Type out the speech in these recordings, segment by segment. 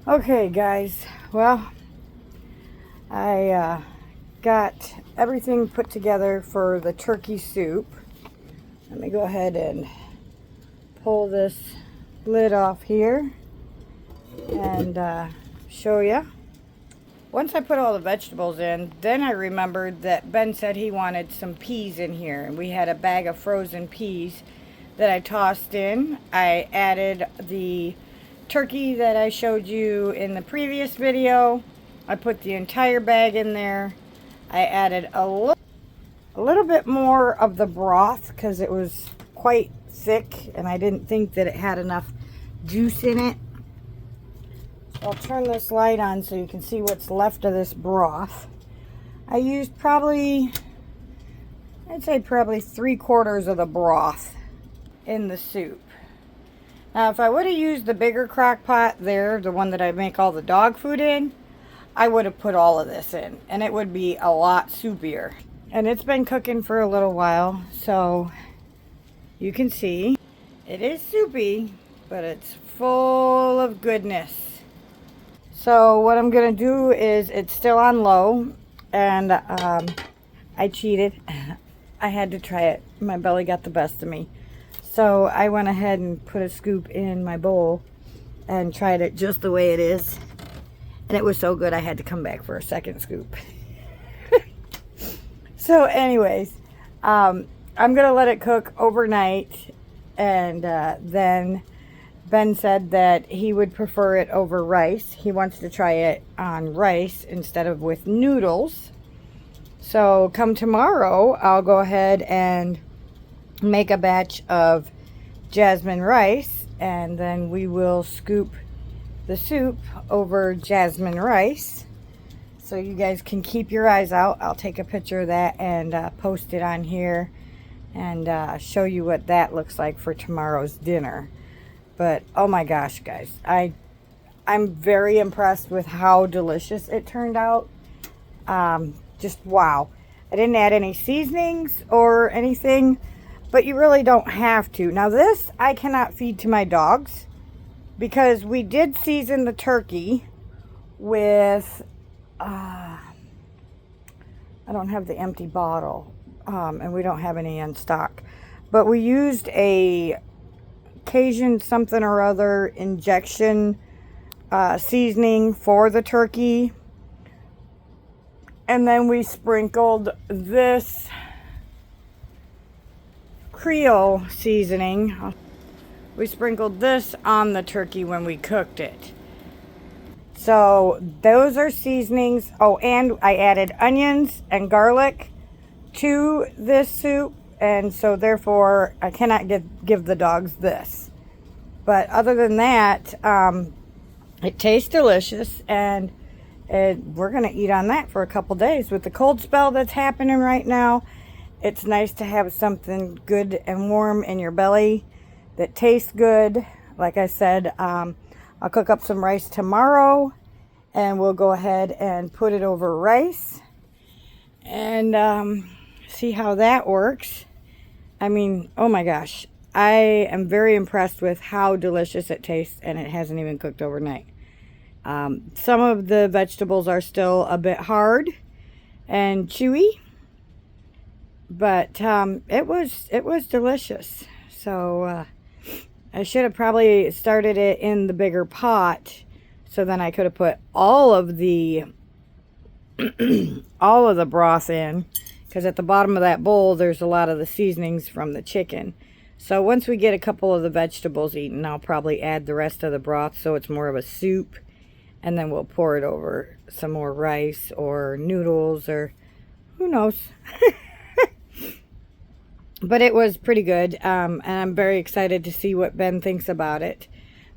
Okay, guys. Well, I got everything put together for the turkey soup. Let me go ahead and pull this lid off here and show you. Once I put all the vegetables in, then I remembered that Ben said he wanted some peas in here, and we had a bag of frozen peas that I tossed in. I added the turkey that I showed you in the previous video. I put the entire bag in there. I added a little bit more of the broth because it was quite thick and I didn't think that it had enough juice in it. I'll turn this light on so you can see what's left of this broth. I used I'd say probably 3/4 of the broth in the soup. Now, if I would have used the bigger crock pot there, the one that I make all the dog food in, I would have put all of this in, and it would be a lot soupier. And it's been cooking for a little while, so you can see it is soupy, but it's full of goodness. So what I'm going to do is, it's still on low, and I cheated. I had to try it. My belly got the best of me. So I went ahead and put a scoop in my bowl and tried it just the way it is. And it was so good I had to come back for a second scoop. So anyways, I'm going to let it cook overnight, and then Ben said that he would prefer it over rice. He wants to try it on rice instead of with noodles. So come tomorrow, I'll go ahead and make a batch of jasmine rice, and then we will scoop the soup over jasmine rice. So you guys can keep your eyes out. I'll take a picture of that and post it on here and show you what that looks like for tomorrow's dinner. But oh my gosh, guys, I'm very impressed with how delicious it turned out. Just wow. I didn't add any seasonings or anything, but you really don't have to. Now this I cannot feed to my dogs because we did season the turkey with I don't have the empty bottle, and we don't have any in stock, but we used a Cajun something or other injection seasoning for the turkey, and then we sprinkled this Creole seasoning. We sprinkled this on the turkey when we cooked it. So those are seasonings. Oh, and I added onions and garlic to this soup, and so therefore I cannot give the dogs this. But other than that, it tastes delicious, and we're going to eat on that for a couple days. With the cold spell that's happening right now, it's nice to have something good and warm in your belly that tastes good. Like I said, I'll cook up some rice tomorrow, and we'll go ahead and put it over rice and see how that works. I mean, oh my gosh, I am very impressed with how delicious it tastes, and it hasn't even cooked overnight. Some of the vegetables are still a bit hard and chewy, but it was delicious. So I should have probably started it in the bigger pot, so then I could have put all of the broth in, because at the bottom of that bowl there's a lot of the seasonings from the chicken. So once we get a couple of the vegetables eaten, I'll probably add the rest of the broth so it's more of a soup, and then we'll pour it over some more rice or noodles, or who knows. But it was pretty good, and I'm very excited to see what Ben thinks about it.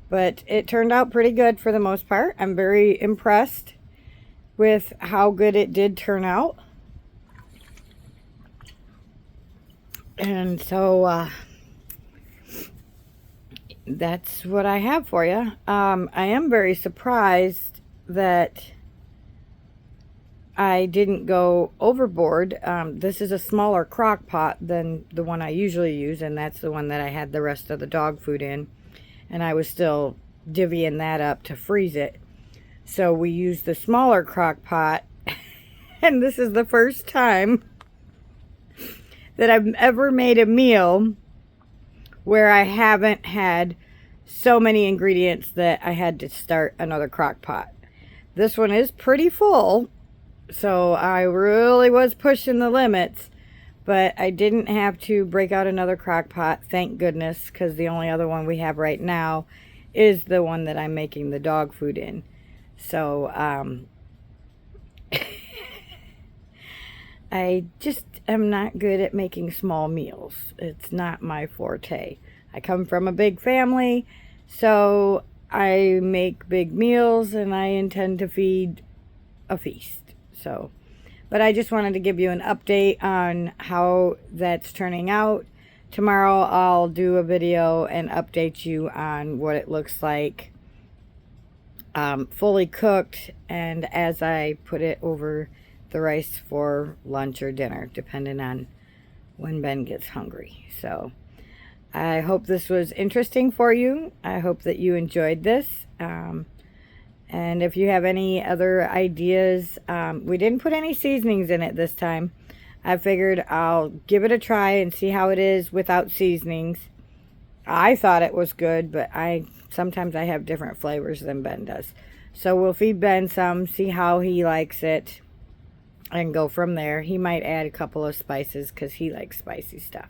But it turned out pretty good for the most part. I'm very impressed with how good it did turn out. And so that's what I have for you. I am very surprised that I didn't go overboard. This is a smaller crock pot than the one I usually use, and that's the one that I had the rest of the dog food in. And I was still divvying that up to freeze it. So we used the smaller crock pot. And this is the first time that I've ever made a meal where I haven't had so many ingredients that I had to start another crock pot. This one is pretty full, so I really was pushing the limits, but I didn't have to break out another crock pot, thank goodness, because the only other one we have right now is the one that I'm making the dog food in. So, I just am not good at making small meals. It's not my forte. I come from a big family, so I make big meals and I intend to feed a feast. So, but I just wanted to give you an update on how that's turning out. Tomorrow I'll do a video and update you on what it looks like fully cooked, and as I put it over the rice for lunch or dinner, depending on when Ben gets hungry. So I hope this was interesting for you. I hope that you enjoyed this. And if you have any other ideas, we didn't put any seasonings in it this time. I figured I'll give it a try and see how it is without seasonings. I thought it was good, but sometimes I have different flavors than Ben does. So we'll feed Ben some, see how he likes it, and go from there. He might add a couple of spices because he likes spicy stuff.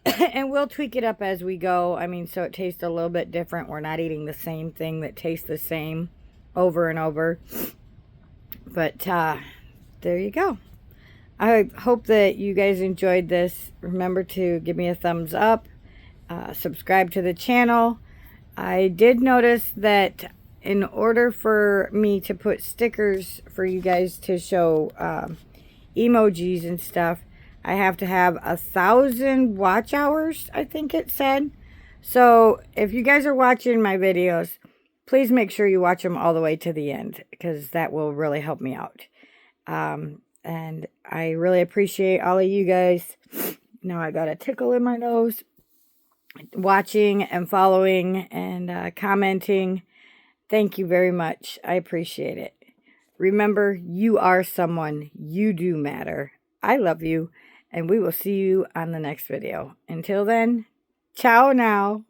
And we'll tweak it up as we go. I mean, so it tastes a little bit different. We're not eating the same thing that tastes the same over and over. But there you go. I hope that you guys enjoyed this. Remember to give me a thumbs up. Subscribe to the channel. I did notice that in order for me to put stickers for you guys to show emojis and stuff, I have to have 1,000 watch hours, I think it said. So if you guys are watching my videos, please make sure you watch them all the way to the end, because that will really help me out. And I really appreciate all of you guys. Now I got a tickle in my nose. Watching and following and commenting. Thank you very much. I appreciate it. Remember, you are someone. You do matter. I love you. And we will see you on the next video. Until then, ciao now.